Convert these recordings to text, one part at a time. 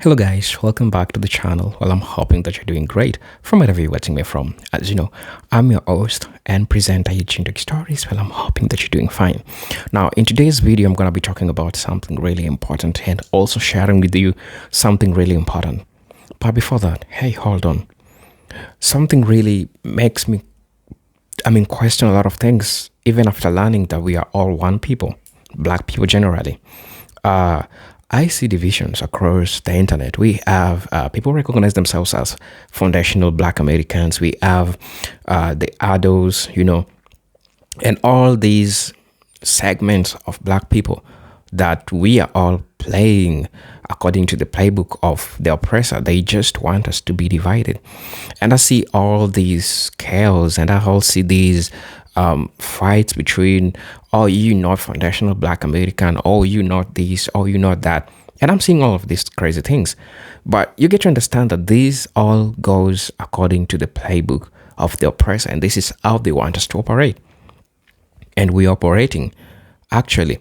Hello guys, welcome back to the channel. Well, I'm hoping that you're doing great from wherever you're watching me from. As you know, I'm your host and presenter Eugene Stories. Well, I'm hoping that you're doing fine. Now, in today's video, I'm going to be talking about something really important and also sharing with you something really important. But before that, hey, hold on. Something really makes me, question a lot of things, even after learning that we are all one people, black people generally. I see divisions across the internet. We have people recognize themselves as foundational black Americans. We have the adults, and all these segments of black people that we are all playing according to the playbook of the oppressor. They just want us to be divided. And I see all these chaos, and I also see these fights between, oh, you not foundational black American, oh, you not this, oh, you not that. And I'm seeing all of these crazy things. But you get to understand that this all goes according to the playbook of the oppressor, and this is how they want us to operate. And we're operating actually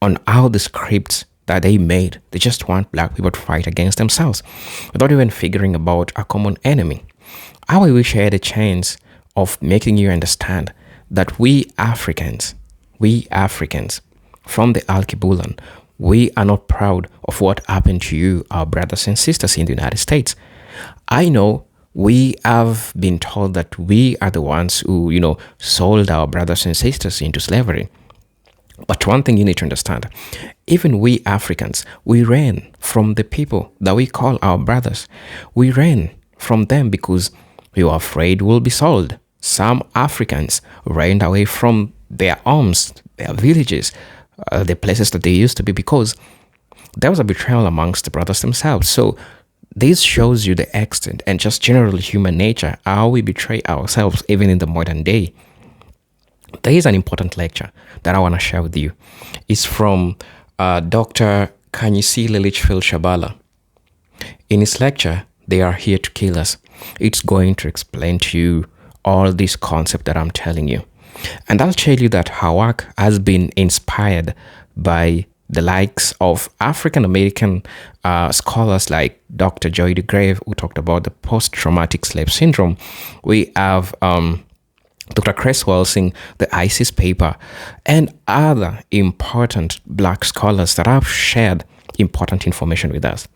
on how the scripts that they made. They just want black people to fight against themselves without even figuring about a common enemy. How I wish I had a chance of making you understand that we Africans from the Alkebulan, we are not proud of what happened to you, our brothers and sisters in the United States. I know we have been told that we are the ones who, sold our brothers and sisters into slavery. But one thing you need to understand, even we Africans, we ran from the people that we call our brothers. We ran from them because we were afraid we'll be sold. Some Africans ran away from their homes, their villages, the places that they used to be, because there was a betrayal amongst the brothers themselves. So this shows you the extent and just generally human nature, how we betray ourselves even in the modern day. There is an important lecture that I want to share with you. It's from Dr. Kanyisi Lilichfield Shabala. In his lecture, They Are Here to Kill Us, it's going to explain to you all this concept that I'm telling you. And I'll tell you that her work has been inspired by the likes of African American scholars like Dr. Joy DeGrave, who talked about the post-traumatic slave syndrome. We have Dr. Creswell saying the ISIS paper, and other important black scholars that have shared important information with us.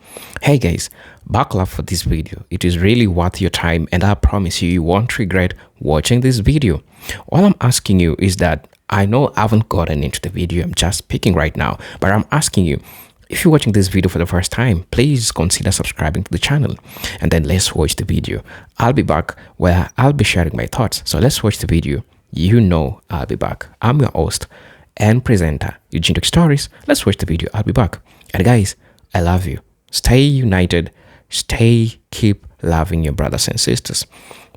Hey guys, buckle up for this video. It is really worth your time, and I promise you, you won't regret watching this video. All I'm asking you is that, I know I haven't gotten into the video, I'm just speaking right now, but I'm asking you, if you're watching this video for the first time, please consider subscribing to the channel, and then let's watch the video. I'll be back where I'll be sharing my thoughts. So let's watch the video. You know I'll be back. I'm your host and presenter, Eugene Stories. Let's watch the video. I'll be back. And guys, I love you. Stay united. Keep loving your brothers and sisters.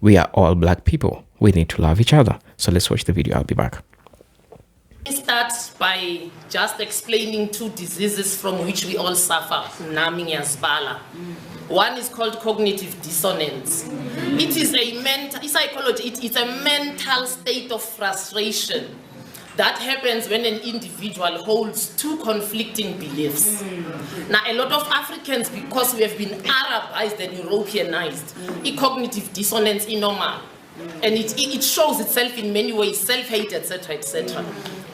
We are all black people. We need to love each other. So let's watch the video. I'll be back. Start by just explaining two diseases from which we all suffer. One is called cognitive dissonance. It is a mental, psychology, it's a mental state of frustration that happens when an individual holds two conflicting beliefs. Now, a lot of Africans, because we have been Arabized and Europeanized, cognitive dissonance is normal. And it shows itself in many ways, self-hate, etc., etc.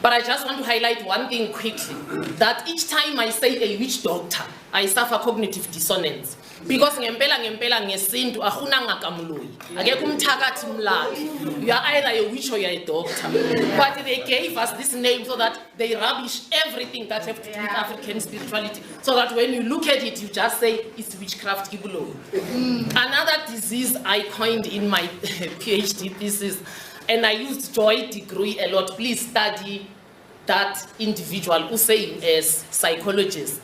But I just want to highlight one thing quickly, that each time I say a witch doctor, I suffer cognitive dissonance. Because ngempela ngesintu akuna ngakamloyi akekho umthakathi mlaki. You are either a witch or you are a doctor. But they gave us this name so that they rubbish everything that have to do with African spirituality, so that when you look at it, you just say it's witchcraft kibuloyi. Another disease I coined in my PhD thesis, and I used Joy degree a lot. Please study that individual who saying as psychologist.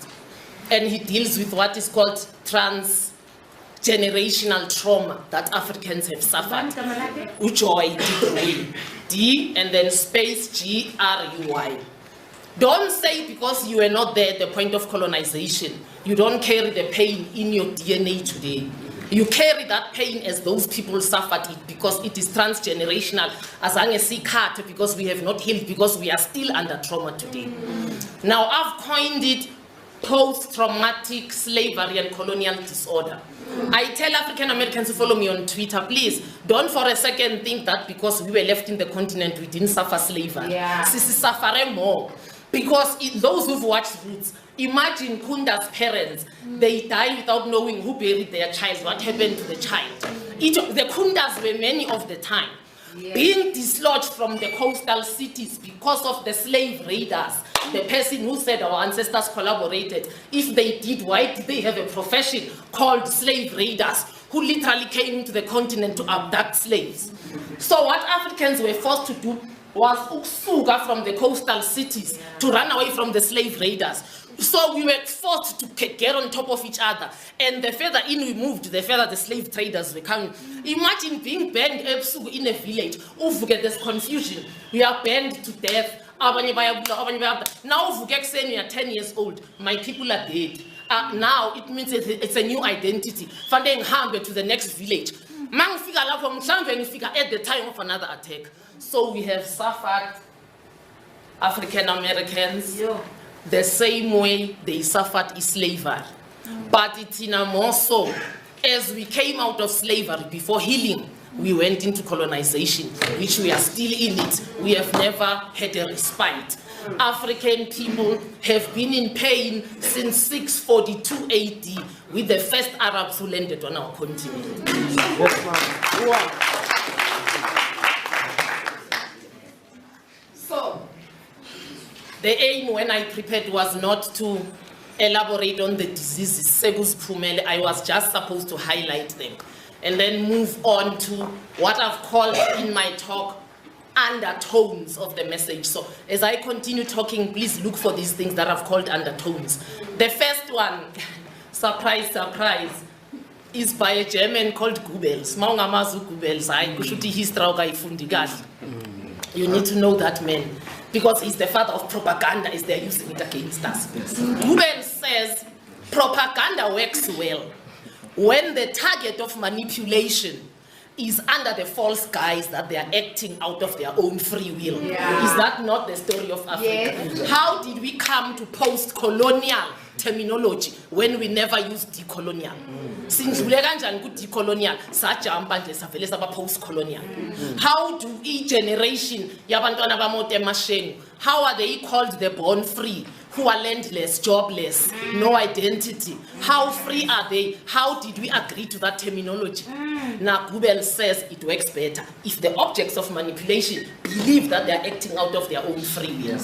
And he deals with what is called transgenerational trauma that Africans have suffered. Ujoy degree. D and then space GRUY. Don't say because you were not there at the point of colonization, you don't carry the pain in your DNA today. You carry that pain as those people suffered it, because it is transgenerational, as I cut, because we have not healed, because we are still under trauma today. Now I've coined it post-traumatic slavery and colonial disorder. I tell African Americans who follow me on Twitter, please don't for a second think that because we were left in the continent we didn't suffer slavery. Sisi suffer more. Because those who've watched Roots, imagine Kunda's parents, they died without knowing who buried their child, what happened to the child. The Kundas were many of the time being dislodged from the coastal cities because of the slave raiders. The person who said our ancestors collaborated, if they did, why did they have a profession called slave raiders who literally came into the continent to abduct slaves? So what Africans were forced to do was uksuka from the coastal cities to run away from the slave raiders. So we were forced to get on top of each other. And the further in we moved, the further the slave traders were coming. Imagine being burned in a village. There's confusion. We are burned to death. Now we are 10 years old. My people are dead. Now it means it's a new identity. Funding hambe to the next village. At the time of another attack. So we have suffered, African Americans, the same way they suffered slavery. But it's in a more so, as we came out of slavery, before healing, we went into colonization, which we are still in it. We have never had a respite. African people have been in pain since 642 AD with the first Arabs who landed on our continent. So, the aim when I prepared was not to elaborate on the diseases. I was just supposed to highlight them and then move on to what I've called in my talk undertones of the message. So as I continue talking, please look for these things that I've called undertones. The first one, surprise, surprise, is by a German called Goebbels. You need to know that man, because he's the father of propaganda as they're using it against us. Goebbels says propaganda works well when the target of manipulation is under the false guise that they are acting out of their own free will. Is that not the story of Africa? How did we come to post-colonial terminology when we never used decolonial? Since we decolonial, post-colonial. How do each generation, how are they called the born free, who are landless, jobless, no identity? How free are they? How did we agree to that terminology? Now, Goebbels says it works better if the objects of manipulation believe that they are acting out of their own free will.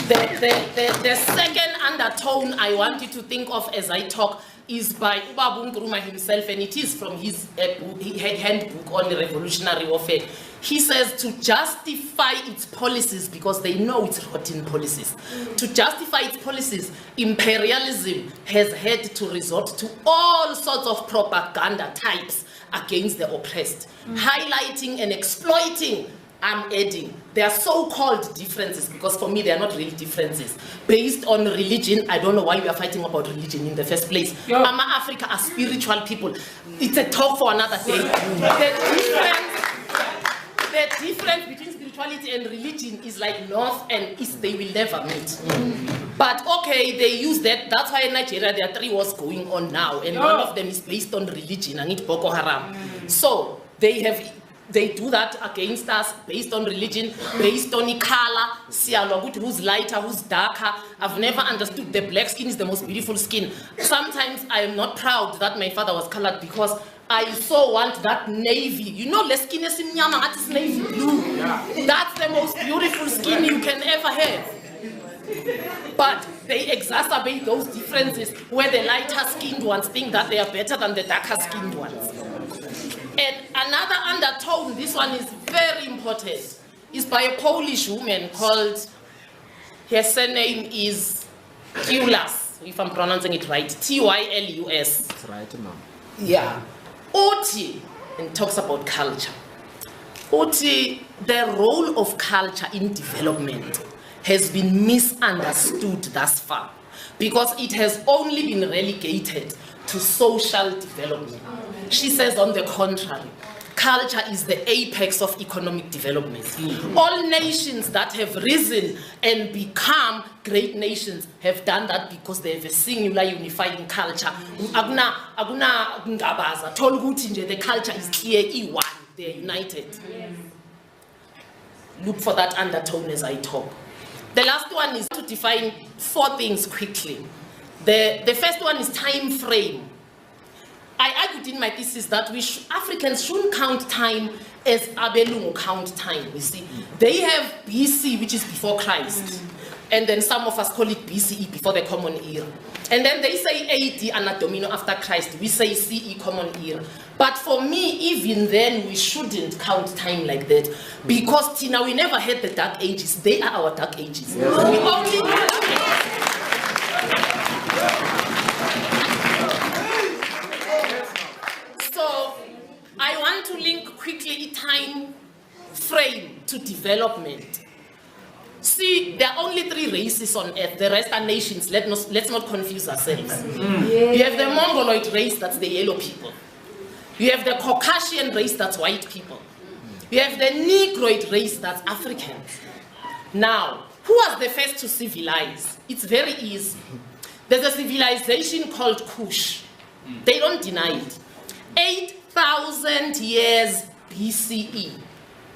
The second undertone I want you to think of as I talk is by Ubaba Nkrumah himself, and it is from his handbook on revolutionary warfare. He says to justify its policies, because they know it's rotten policies, to justify its policies, imperialism has had to resort to all sorts of propaganda types against the oppressed, highlighting and exploiting. I'm adding, they are so-called differences, because for me they are not really differences. Based on religion, I don't know why we are fighting about religion in the first place. Mama Africa are spiritual people. It's a talk for another day. The difference between spirituality and religion is like north and east, they will never meet. But okay, they use that. That's why in Nigeria there are 3 wars going on now, and one of them is based on religion, and it's Boko Haram. So they do that against us based on religion, based on color, who's lighter, who's darker. I've never understood the black skin is the most beautiful skin. Sometimes I am not proud that my father was colored, because I so want that navy. You know, the skin is mnyama, that is navy blue. That's the most beautiful skin you can ever have. But they exacerbate those differences where the lighter skinned ones think that they are better than the darker skinned ones. And another undertone, this one is very important, is by a Polish woman called, her surname is Tylus, if I'm pronouncing it right, T-Y-L-U-S. That's right, ma'am. Yeah. Uthi, and talks about culture. Uthi, the role of culture in development has been misunderstood thus far, because it has only been relegated to social development. She says, on the contrary, culture is the apex of economic development. All nations that have risen and become great nations have done that because they have a singular unifying culture. Akuna ngabaza. Thola ukuthi nje the culture is clear, one, they are united. Look for that undertone as I talk. The last one is to define 4 things quickly. The first one is time frame. I argued in my thesis that Africans shouldn't count time as Abelungu count time, you see. They have BC, which is before Christ. And then some of us call it BCE, before the Common Era. And then they say AD, Anno Domini, after Christ. We say CE, Common Era. But for me, even then, we shouldn't count time like that. Because, Tina, we never had the Dark Ages. They are our Dark Ages. We only... So, I want to link quickly time frame to development. See, there are only 3 races on earth. The rest are nations. Let's not confuse ourselves. You have the Mongoloid race, that's the yellow people. You have the Caucasian race, that's white people. You have the Negroid race, that's Africans. Now, who was the first to civilize? It's very easy. There's a civilization called Kush. They don't deny it. 8,000 years BCE.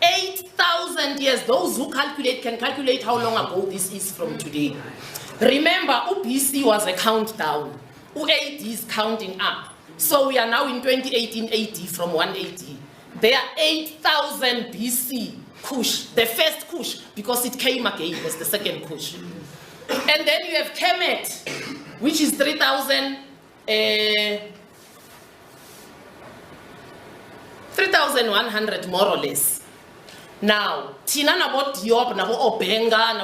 8,000 years. Those who calculate can calculate how long ago this is from today. Remember, BC was a countdown. AD is counting up. So we are now in 2018 AD from 180. They are 8,000 BC Kush, the first Kush, because it came again as the second Kush. And then you have Kemet, which is 3,100 more or less. Now, Tina nabo Diop, nabo Obenga,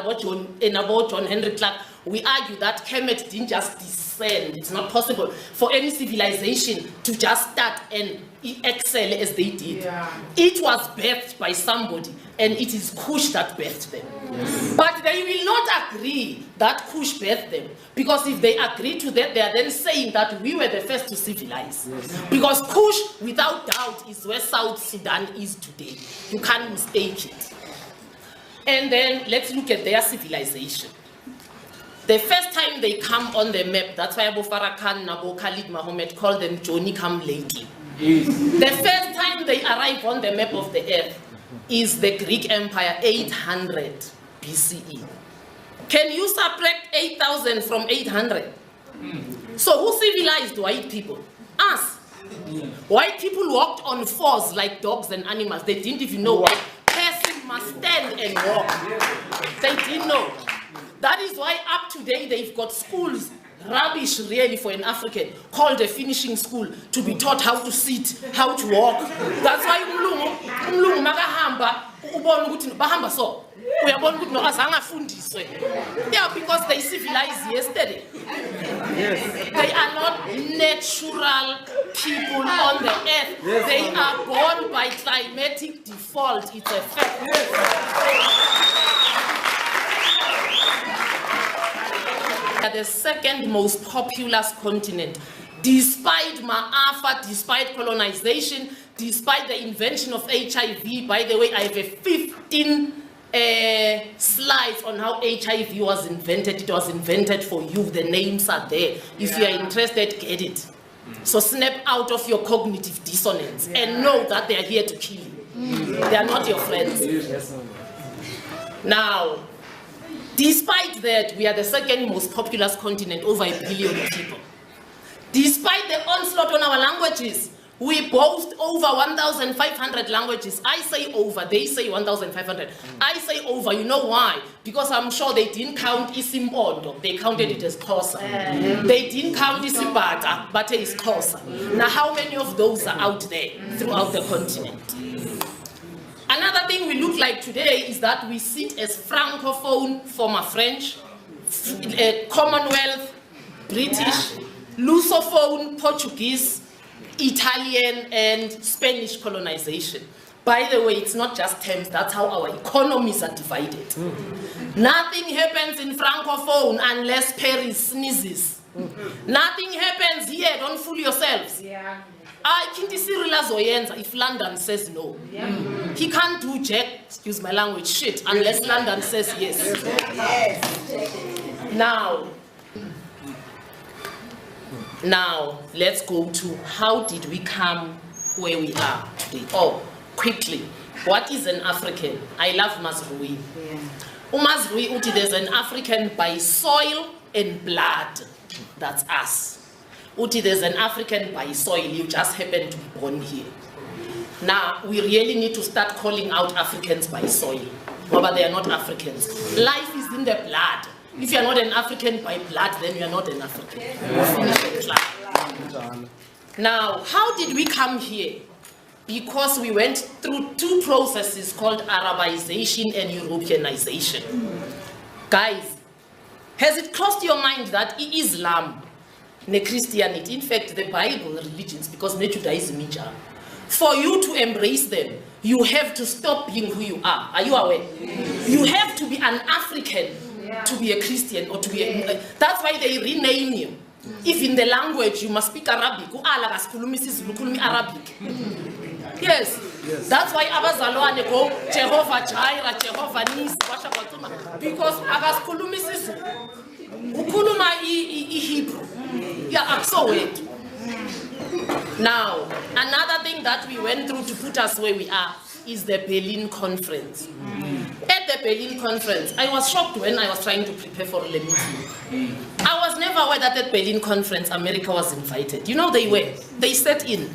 nabo John Henry Clark, we argue that Kemet didn't just descend. It's not possible for any civilization to just start and excel as they did. Yeah. It was birthed by somebody, and it is Kush that birthed them. Yes. But they will not agree that Kush birthed them, because if they agree to that, they are then saying that we were the first to civilize. Yes. Because Kush, without doubt, is where South Sudan is today. You can't mistake it. And then let's look at their civilization. The first time they come on the map, that's why Abu Farah Khan and Abu Khalid Mohammed called them Johnny Come Lately. Yes. The first time they arrive on the map of the earth is the Greek Empire, 800 BCE. Can you subtract 8,000 from 800? So who civilized white people? Us. White people walked on 4s like dogs and animals. They didn't even know a person must stand and walk. They didn't know. That is why up to date they've got schools, rubbish really for an African, called a finishing school, to be taught how to sit, how to walk. That's why umlungu makahamba ubona ukuthi bahamba so. Uyabona ukuthi no azange afundiswe. Yeah, because they civilized yesterday. Yes. They are not natural people on the earth. Yes. They are born by climatic default. It's a fact. Yes. The second most populous continent, despite Ma'afa, despite colonization, despite the invention of HIV. By the way, I have a 15 slides on how HIV was invented. It was invented for you. The names are there. If you are interested, get it. So snap out of your cognitive dissonance and know that they are here to kill you. They are not your friends. Now, despite that, we are the second most populous continent, over 1 billion people. Despite the onslaught on our languages, we boast over 1,500 languages. I say over, they say 1,500. I say over, you know why? Because I'm sure they didn't count Isimbondo, they counted it as Xhosa. They didn't count Isibata, but it is Xhosa. Now how many of those are out there throughout the continent? Another thing we look like today is that we sit as Francophone, former French, Commonwealth, British, Lusophone, Portuguese, Italian, and Spanish colonization. By the way, it's not just terms, that's how our economies are divided. Nothing happens in Francophone unless Paris sneezes. Nothing happens here, don't fool yourselves. If London says no, he can't do jack, excuse my language, shit, unless London says yes. Now, let's go to how did we come where we are today? Oh, quickly, what is an African? I love Mazrui. Umazrui uti, there's an African by soil and blood. That's us. Uti, there's an African by soil, you just happen to be born here. Now, we really need to start calling out Africans by soil, but they are not Africans. Life is in the blood. If you are not an African by blood, then you are not an African. Now, how did we come here? Because we went through two processes called Arabization and Europeanization. Guys, has it crossed your mind that Islam, Christianity, in fact, the Bible religions, because Judaism, for you to embrace them, you have to stop being who you are. Are you aware? You have to be an African to be a Christian or to be a... That's why they rename you. If in the language you must speak Arabic, Arabic. Yes. That's why abazalwane go Jehovah Jireh, Jehovah Nisi, because abaskulumis ukuluma Hebrew. Yeah, so it. Now, another thing that we went through to put us where we are is the Berlin Conference. At the Berlin Conference, I was shocked when I was trying to prepare for the meeting. I was never aware that at Berlin Conference, America was invited. You know they were. They sat in.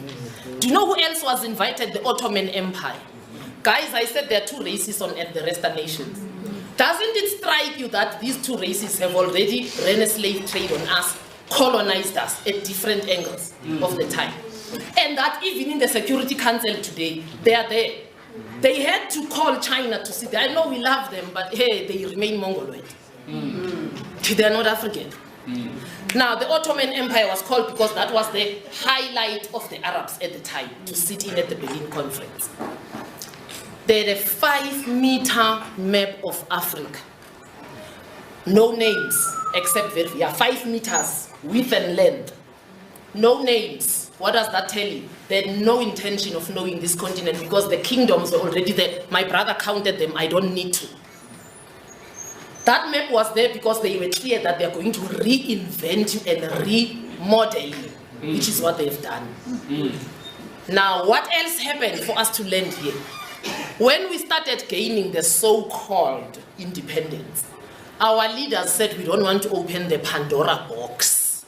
Do you know who else was invited? The Ottoman Empire. Guys, I said there are two races at the Western nations. Doesn't it strike you that these two races have already ran a slave trade on us, colonized us at different angles of the time? And that even in the Security Council today, they are there. They had to call China to sit there. I know we love them, but hey, they remain Mongoloid. They are not African. Now, the Ottoman Empire was called because that was the highlight of the Arabs at the time, to sit in at the Berlin Conference. They had a 5-meter map of Africa. No names, except 5 meters width and length. No names. What does that tell you? They had no intention of knowing this continent because the kingdoms were already there. My brother counted them, I don't need to. That map was there because they were clear that they are going to reinvent you and remodel you, which is what they've done. Now, what else happened for us to land here? When we started gaining the so-called independence, our leaders said we don't want to open the Pandora box.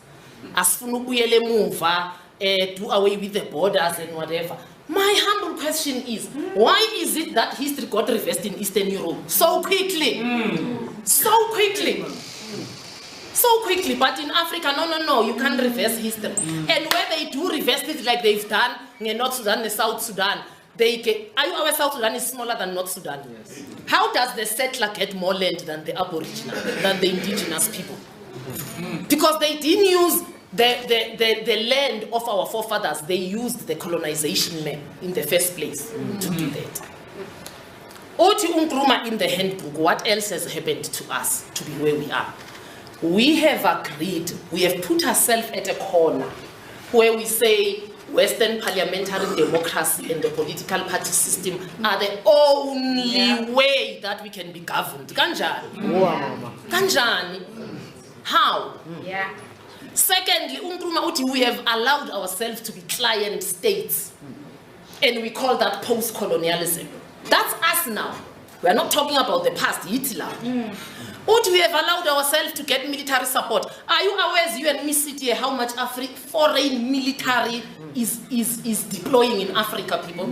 Asifuna ukuyele emuva, do away with the borders and whatever. My humble question is, why is it that history got reversed in Eastern Europe so quickly? So quickly. So quickly, but in Africa, no, you can't reverse history. And where they do reverse it like they've done in North Sudan and South Sudan, are you aware South Sudan is smaller than North Sudan? Yes. How does the settler get more land than the Aboriginal, than the indigenous people? Because they didn't use the land of our forefathers, they used the colonization map in the first place to do that. Oti Unkruma in the handbook, what else has happened to us to be where we are? We have agreed, we have put ourselves at a corner where we say Western parliamentary democracy and the political party system are the only way that we can be governed. Kanjani? Kanjani? How? Yeah. Secondly, we have allowed ourselves to be client states, and we call that post-colonialism. That's us now. We are not talking about the past, Hitler. We have allowed ourselves to get military support. Are you aware, as you and me sit here, how much foreign military is deploying in Africa, people?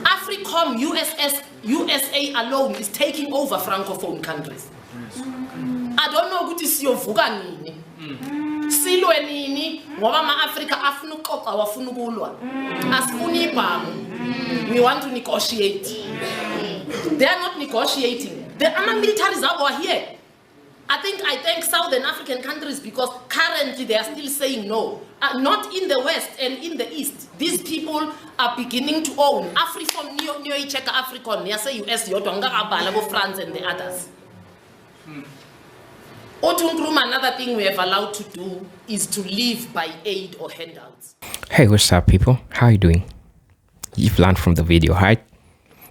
AFRICOM, USA alone is taking over Francophone countries. I don't know what is your Vuganini. Silwe nini, ngoba ma-Africa afuna uqoqa wafuna ukulwa. Asifuni ibhamu. We want to negotiate. They are not negotiating. The militaries are here. I thank Southern African countries because currently they are still saying no. Not in the West and in the East. These people are beginning to own. AFRIFOM, Neo-Cheka Africon, Yase US, Yotongabala, France and the others. Another thing we have allowed to do is to live by aid or handouts. Hey, what's up, people? How you doing? You've learned from the video, right?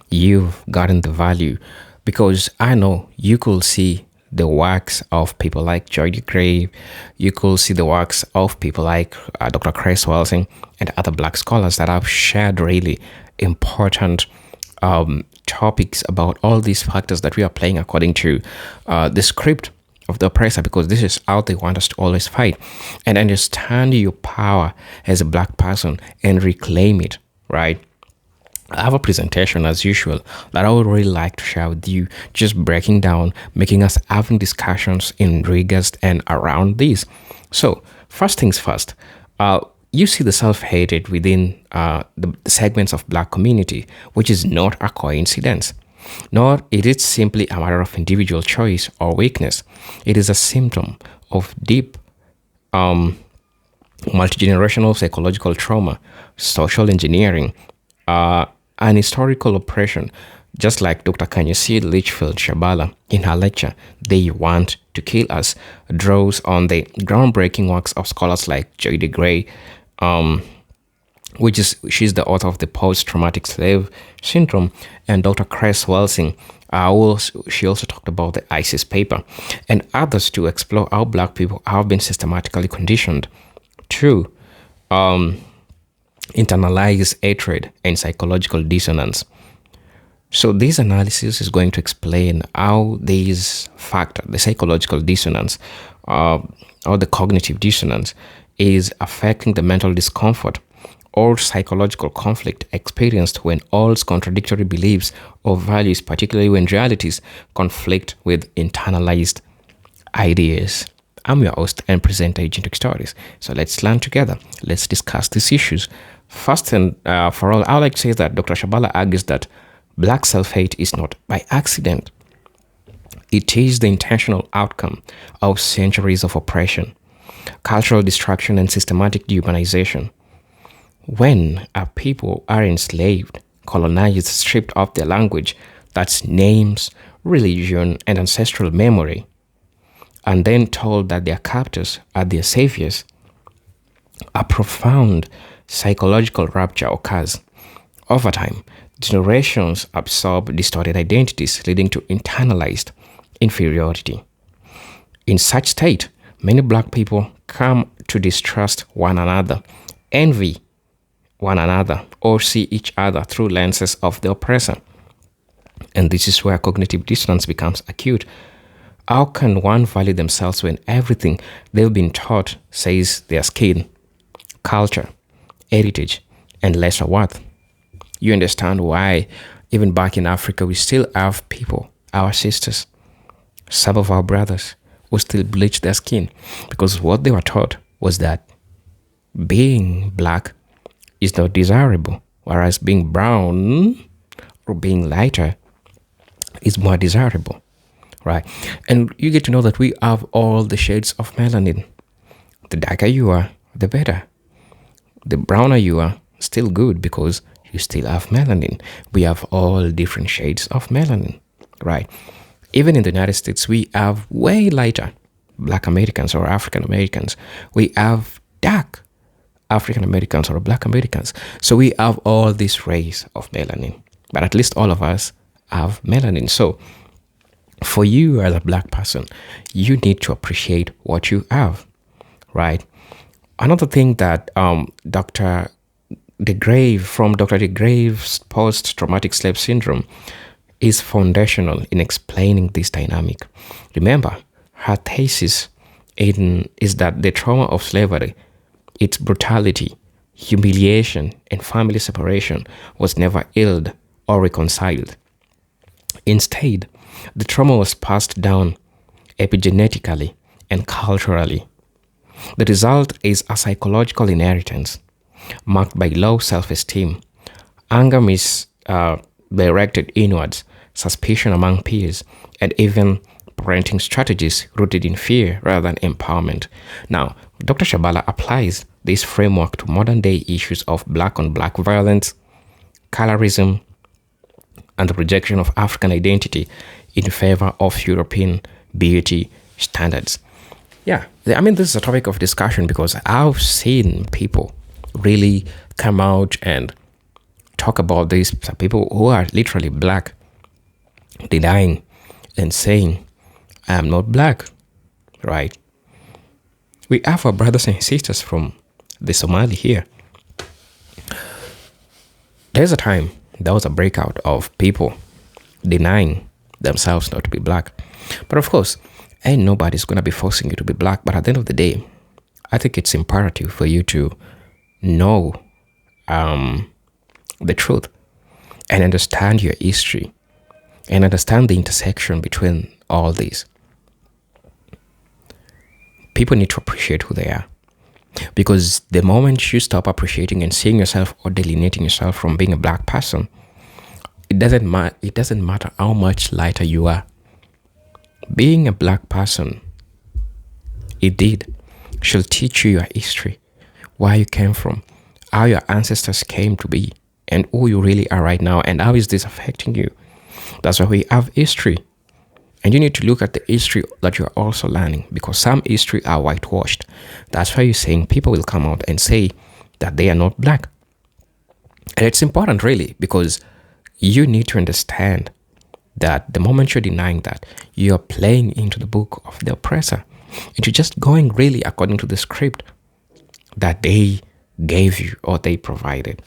You've gotten the value because I know you could see the works of people like Joy DeGrave. You could see the works of people like Dr. Chris Welsing and other Black scholars that have shared really important topics about all these factors that we are playing according to the script of the oppressor, because this is how they want us to always fight. And understand your power as a Black person and reclaim it, right? I have a presentation as usual that I would really like to share with you, just breaking down, making us having discussions in regards and around this. So, first things first, you see the self-hatred within the segments of Black community, which is not a coincidence. Nor it is simply a matter of individual choice or weakness. It is a symptom of deep multi-generational psychological trauma, social engineering, and historical oppression. Just like Dr. Kanyasi Litchfield Shabala in her lecture, They Want to Kill Us, draws on the groundbreaking works of scholars like Joy DeGray, she's the author of the Post-traumatic slave syndrome, and Dr. Chris Welsing. She also talked about the ISIS paper, and others to explore how Black people have been systematically conditioned to internalize hatred and psychological dissonance. So this analysis is going to explain how these factors, the psychological dissonance or the cognitive dissonance, is affecting the mental discomfort or psychological conflict experienced when all contradictory beliefs or values, particularly when realities conflict with internalized ideas. I'm your host and presenter, Agentic Stories. So let's learn together. Let's discuss these issues. First and for all, I would like to say that Dr. Shabala argues that Black self-hate is not by accident. It is the intentional outcome of centuries of oppression, cultural destruction, and systematic dehumanization. When a people are enslaved, colonized, stripped of their language, that's names, religion, and ancestral memory, and then told that their captors are their saviors, a profound psychological rupture occurs. Over time, generations absorb distorted identities, leading to internalized inferiority. In such state, many Black people come to distrust one another, envy one another, or see each other through lenses of the oppressor. And this is where cognitive dissonance becomes acute. How can one value themselves when everything they've been taught says their skin, culture, heritage, and lesser worth? You understand why, even back in Africa, we still have people, our sisters, some of our brothers, who still bleach their skin, because what they were taught was that being Black is not desirable, whereas being brown or being lighter is more desirable, right? And you get to know that we have all the shades of melanin. The darker you are, the better. The browner you are, still good, because you still have melanin. We have all different shades of melanin, right? Even in the United States, we have way lighter Black Americans or African Americans. We have dark African Americans or Black Americans. So we have all these rays of melanin, but at least all of us have melanin. So for you as a Black person, you need to appreciate what you have, right? Another thing that Dr. DeGrave's post-traumatic slave syndrome is foundational in explaining this dynamic. Remember, her thesis is that the trauma of slavery, its brutality, humiliation, and family separation was never healed or reconciled. Instead, the trauma was passed down epigenetically and culturally. The result is a psychological inheritance marked by low self-esteem, anger misdirected inwards, suspicion among peers, and even parenting strategies rooted in fear rather than empowerment. Now, Dr. Shabala applies this framework to modern-day issues of Black-on-Black violence, colorism, and the rejection of African identity in favor of European beauty standards. Yeah, I mean, this is a topic of discussion because I've seen people really come out and talk about this. People who are literally black denying and saying, I'm not black, right? We have our brothers and sisters from the Somali here. There's a time there was a breakout of people denying themselves not to be black. But of course, ain't nobody's gonna be forcing you to be black. But at the end of the day, I think it's imperative for you to know the truth and understand your history and understand the intersection between all these. People need to appreciate who they are. Because the moment you stop appreciating and seeing yourself or delineating yourself from being a black person, it doesn't matter how much lighter you are. Being a black person, it should teach you your history, where you came from, how your ancestors came to be, and who you really are right now, and how is this affecting you. That's why we have history. And you need to look at the history that you're also learning, because some history are whitewashed. That's why you're saying people will come out and say that they are not black. And it's important, really, because you need to understand that the moment you're denying that, you're playing into the book of the oppressor. And you're just going really according to the script that they gave you or they provided.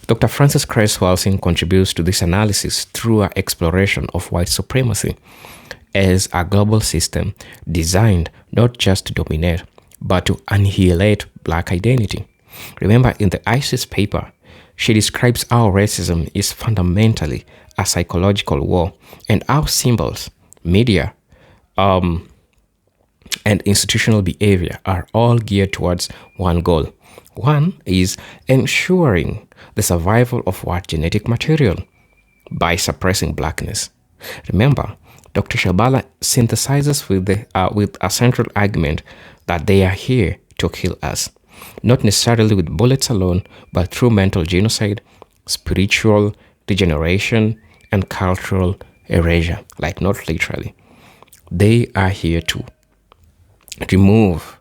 Dr. Frances Cress Welsing contributes to this analysis through her exploration of white supremacy as a global system designed not just to dominate, but to annihilate black identity. Remember, in the ISIS paper, she describes how racism is fundamentally a psychological war and how symbols, media, and institutional behavior are all geared towards one goal. One is ensuring the survival of what genetic material by suppressing blackness. Remember, Dr. Shabala synthesizes with a central argument that they are here to kill us, not necessarily with bullets alone, but through mental genocide, spiritual degeneration, and cultural erasure, like not literally. They are here to remove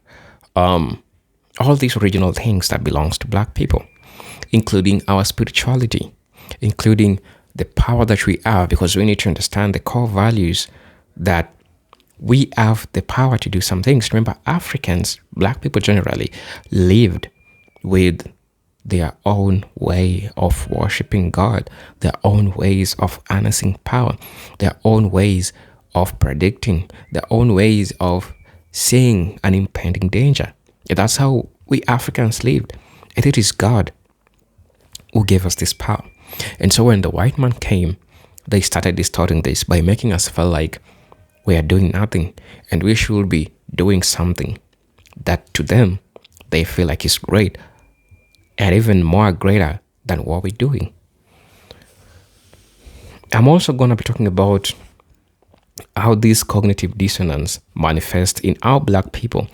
all these original things that belongs to black people, including our spirituality, including the power that we have, because we need to understand the core values that we have the power to do some things. Remember, Africans, black people generally, lived with their own way of worshiping God, their own ways of harnessing power, their own ways of predicting, their own ways of seeing an impending danger. That's how we Africans lived. And it is God who gave us this power. And so when the white man came, they started distorting this by making us feel like we are doing nothing and we should be doing something that to them, they feel like is great and even more greater than what we're doing. I'm also going to be talking about how this cognitive dissonance manifests in how black people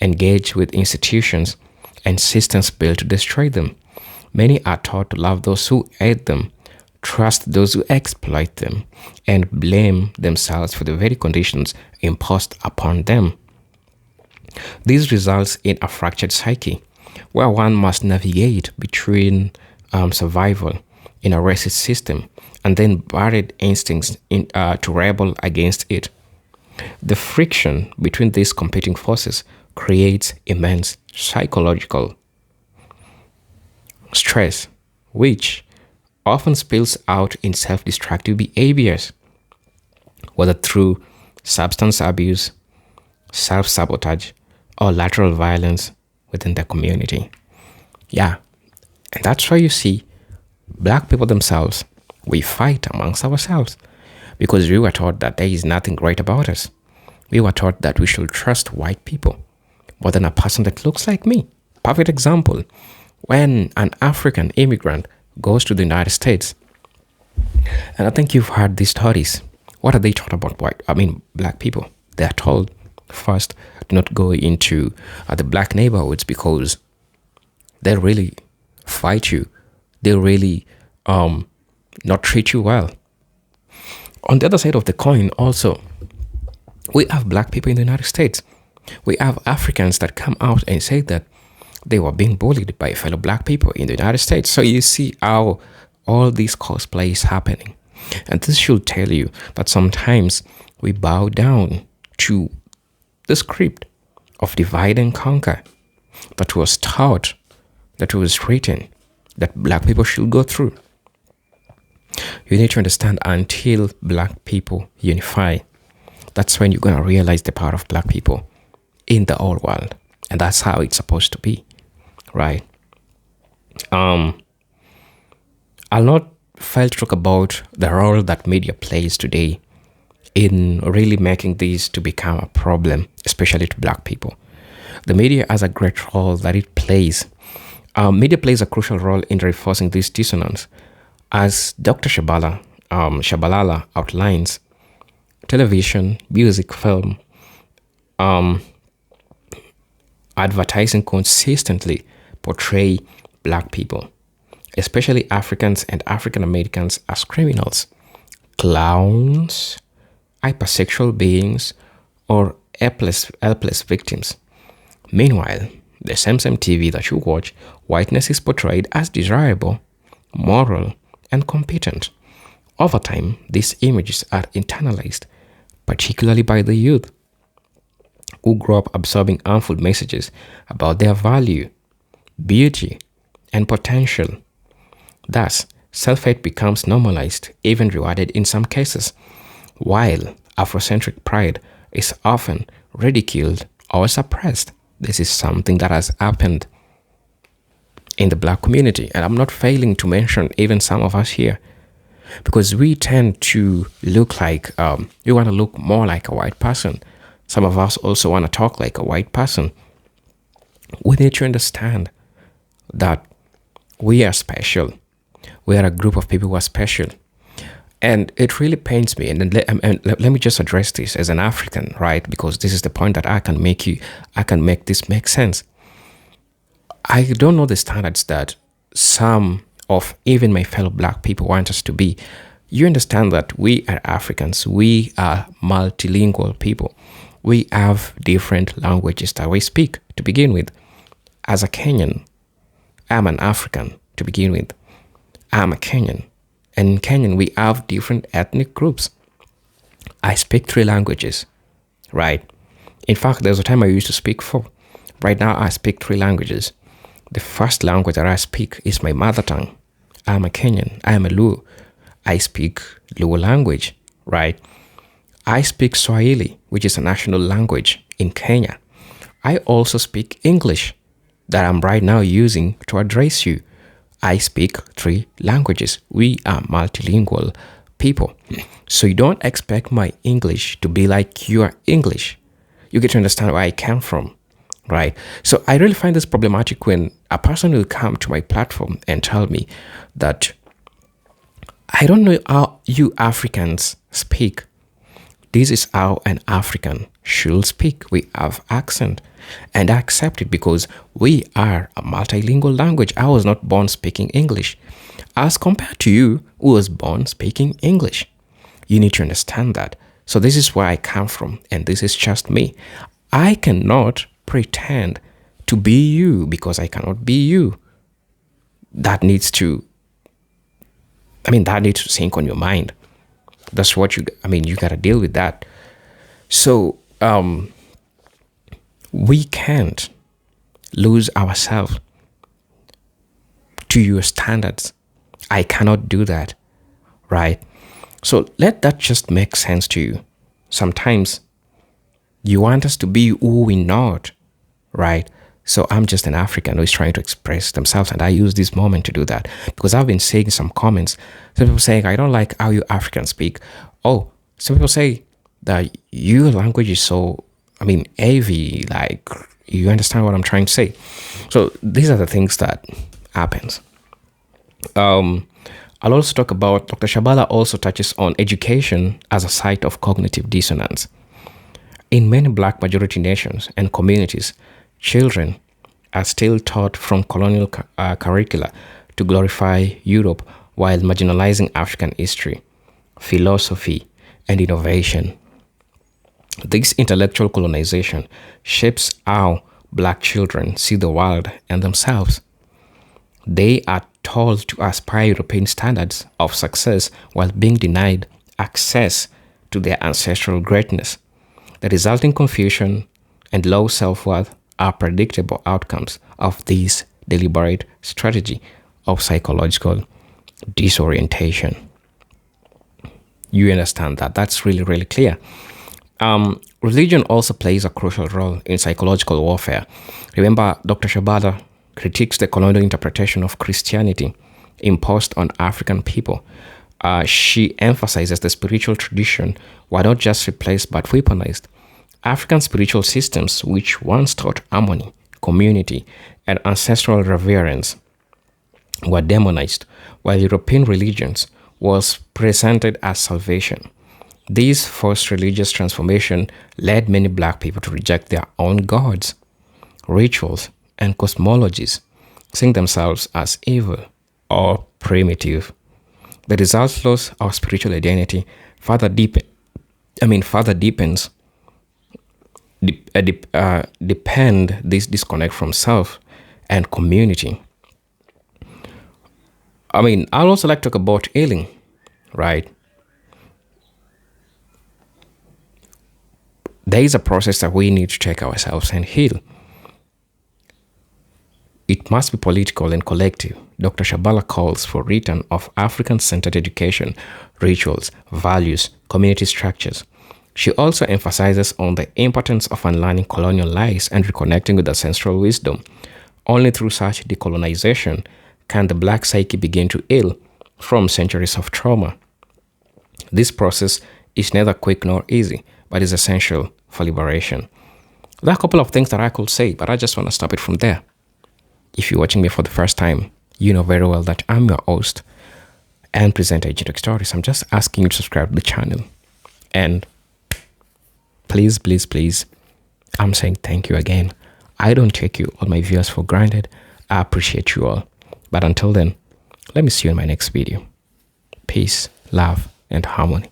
engage with institutions and systems built to destroy them. Many are taught to love those who hate them, trust those who exploit them, and blame themselves for the very conditions imposed upon them. This results in a fractured psyche, where one must navigate between survival in a racist system and then buried instincts to rebel against it. The friction between these competing forces creates immense psychological stress, which often spills out in self-destructive behaviors, whether through substance abuse, self-sabotage, or lateral violence within the community. Yeah, and that's why you see black people themselves, we fight amongst ourselves because we were taught that there is nothing great about us. We were taught that we should trust white people more than a person that looks like me. Perfect example, when an African immigrant goes to the United States, and I think you've heard these stories. What are they taught about black people? They are told, first, do not go into the black neighborhoods because they really fight you. They really not treat you well. On the other side of the coin, also, we have black people in the United States. We have Africans that come out and say that they were being bullied by fellow black people in the United States. So you see how all these cosplay is happening. And this should tell you that sometimes we bow down to the script of divide and conquer that was taught, that was written, that black people should go through. You need to understand, until black people unify, that's when you're going to realize the power of black people in the whole world. And that's how it's supposed to be, right? I'll not fail to talk about the role that media plays today in really making this to become a problem, especially to black people. The media has a great role that it plays. Media plays a crucial role in reinforcing this dissonance. As Dr. Shabalala outlines, television, music, film, advertising consistently portray black people, especially Africans and African Americans, as criminals, clowns, hypersexual beings, or helpless victims. Meanwhile, the same TV that you watch, whiteness is portrayed as desirable, moral, and competent. Over time, these images are internalized, particularly by the youth, who grow up absorbing harmful messages about their value, beauty, and potential. Thus, self-hate becomes normalized, even rewarded in some cases, while Afrocentric pride is often ridiculed or suppressed. This is something that has happened in the black community, and I'm not failing to mention even some of us here, because we tend to look like, we want to look more like a white person. Some of us also want to talk like a white person. We need to understand that we are special. We are a group of people who are special. And it really pains me. And let me just address this as an African, right? Because this is the point that I can make this make sense. I don't know the standards that some of even my fellow black people want us to be. You understand that we are Africans. We are multilingual people. We have different languages that we speak to begin with. As a Kenyan, I'm an African to begin with. I'm a Kenyan. And in Kenyan, we have different ethnic groups. I speak 3 languages, right? In fact, there's a time I used to speak 4. Right now, I speak 3 languages. The first language that I speak is my mother tongue. I'm a Kenyan. I am a Luo. I speak Luo language, right? I speak Swahili, which is a national language in Kenya. I also speak English that I'm right now using to address you. I speak 3 languages. We are multilingual people. So you don't expect my English to be like your English. You get to understand where I come from, right? So I really find this problematic when a person will come to my platform and tell me that I don't know how you Africans speak. This is how an African should speak. We have accent. And I accept it because we are a multilingual language. I was not born speaking English as compared to you who was born speaking English. You need to understand that. So this is where I come from, and this is just me. I cannot pretend to be you because I cannot be you. That needs to sink on your mind. That's what you got to deal with that. So, we can't lose ourselves to your standards. I cannot do that, right? So let that just make sense to you. Sometimes you want us to be who we're not, right? So I'm just an African who is trying to express themselves, and I use this moment to do that because I've been seeing some comments. Some people saying, I don't like how you Africans speak. Oh, some people say that your language is so, heavy, like, you understand what I'm trying to say? So these are the things that happens. I'll also talk about, Dr. Shabala also touches on education as a site of cognitive dissonance. In many black majority nations and communities, children are still taught from colonial curricula to glorify Europe while marginalizing African history, philosophy, and innovation. This intellectual colonization shapes how black children see the world and themselves. They are told to aspire European standards of success while being denied access to their ancestral greatness. The resulting confusion and low self-worth are predictable outcomes of this deliberate strategy of psychological disorientation. You understand that? That's really, really clear. Religion also plays a crucial role in psychological warfare. Remember, Dr. Shabala critiques the colonial interpretation of Christianity imposed on African people. She emphasizes the spiritual tradition were not just replaced but weaponized. African spiritual systems, which once taught harmony, community, and ancestral reverence, were demonized, while European religions was presented as salvation. This forced religious transformation led many black people to reject their own gods, rituals, and cosmologies, seeing themselves as evil or primitive. The result loss of spiritual identity further deepens depend this disconnect from self and community. I'd also like to talk about healing, right? There is a process that we need to check ourselves and heal. It must be political and collective. Dr. Shabala calls for return of African-centered education, rituals, values, community structures. She also emphasizes on the importance of unlearning colonial lies and reconnecting with ancestral wisdom. Only through such decolonization can the black psyche begin to heal from centuries of trauma. This process is neither quick nor easy, but is essential for liberation. There are a couple of things that I could say, but I just want to stop it from there. If you're watching me for the first time, you know very well that I'm your host and presenter, Agent Stories. I'm just asking you to subscribe to the channel. And please, please, please, I'm saying thank you again. I don't take you, all my viewers, for granted. I appreciate you all. But until then, let me see you in my next video. Peace, love, and harmony.